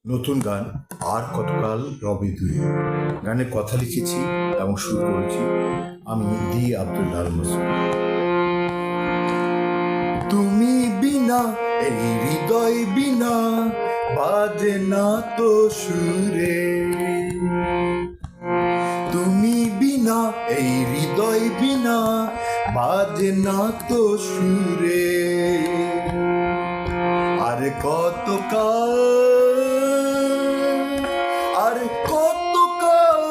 নতুন গান আর কতকাল রবে দূরে। গানের কথা লিখেছি এবং সুর করেছি আমি দি আব্দুল্লাহ আল মাসুদ। তুমি বিনা এই হৃদয় বিনা বাজে না তো সুরে। তুমি বিনা এই হৃদয় বিনা বাজে না তো সুরে। আর কতকাল আর কতকাল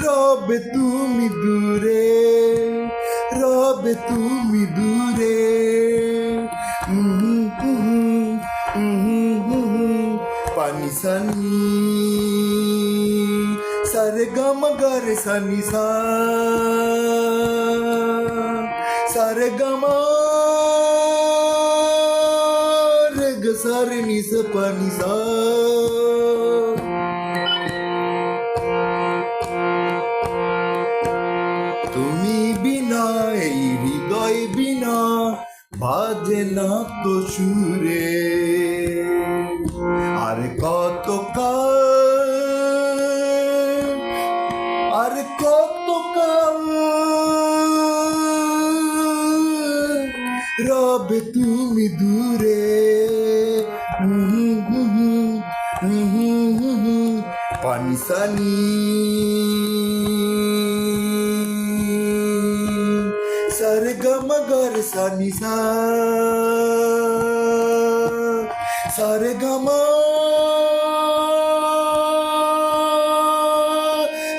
রবে তুমি দূরে, রবে তুমি দূরে। পানি সানি সারে গম গরে সানি সা সারে গমা সারে নিস পানি সা। তুমি বিনা এই হৃদয় বিনা বাজে না তো সুরে। আর কতকাল আর কতকাল রবে তুমি দূরে। পানি সানি সারে গম গরে সানি সা সারে গমা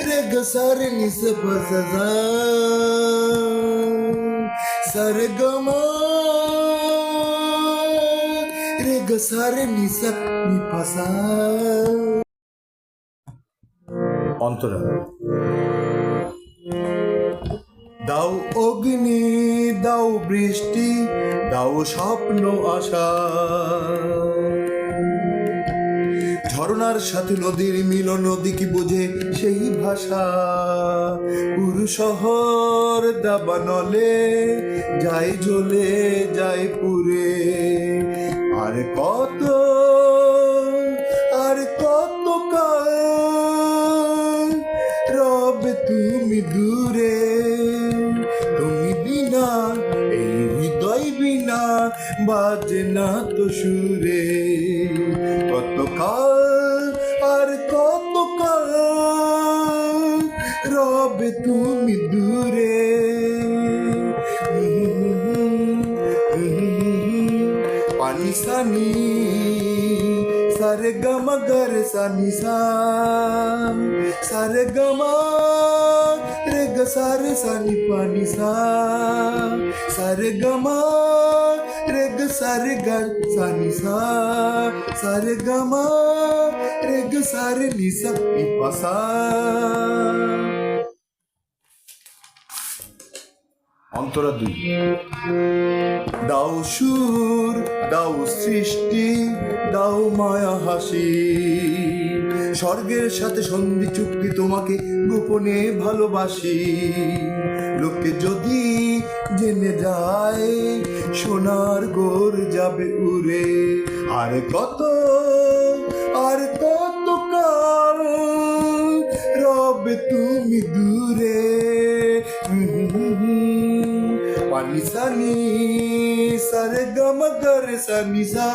রে গ সারে নিস পস সা সারে গমা রে গ সারে নিস নি পাসা। অন্তরা দাও অগ্নি দাও বৃষ্টি দাও স্বপ্ন আশা। ঝরনার সাথে নদীর মিলন, নদী কি বোঝে সেই ভাষা। পুরু শহর দাবানলে যায় জ্বলে যায় পুরে। আর কত আর কত কাল রবে তুমি দূরে। তুমি বিনা এই হৃদয় বিনা বাজে না তো সুরে। কতকাল আর কতকাল রবে তুমি দূরে। পানি সানি সারে গম গরে সানি সা সারে গমা রে গ সারে সানি পানি সা সারে গমা রে গ সারে গ সানি সা সারে গমা রে গ সারে নি সা নি পা সা। অন্তরা দুই। দাও সুর দাও সৃষ্টি দাও মায়া হাসি। স্বর্গের সাথে সন্ধি চুক্তি তোমাকে গোপনে ভালোবাসি। লোকে যদি জেনে যায় সোনার গোর যাবে উড়ে। আর কত কাল রবে তুমি দূরে। পানি সানি সারে গম গরে সানি সা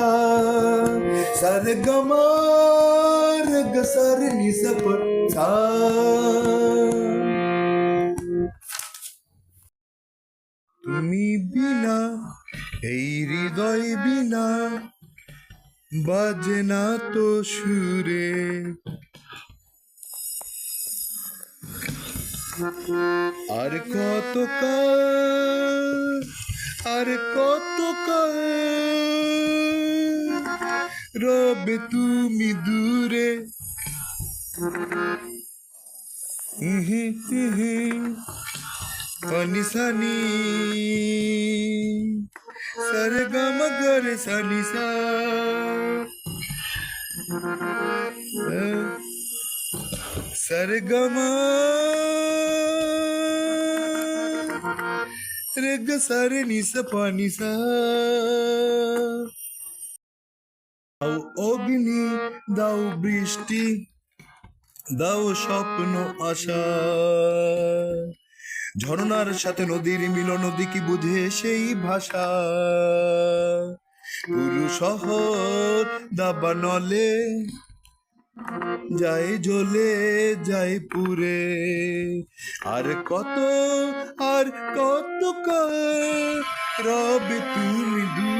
সারে গমা রে গ সারে নি সা প সা। তুমি বিনা এই হৃদয় বিনা বাজে না তো সুরে। আর কতকাল আর কতকাল রবে তুমি দূরে। পানি সানি সারে গম গরে সানি সা সারে গমা रे ग सारे नि स पा नि सा। দাও অগ্নি, দাও বৃষ্টি, দাও স্বপ্ন আশা। ঝরনার সাথে নদীর মিলন, নদী কি বুঝে সেই ভাষা? পুরু শহর দাবানলে যায় জ্বলে, যায় পুরে। আর কত, আর কত রবে তুমি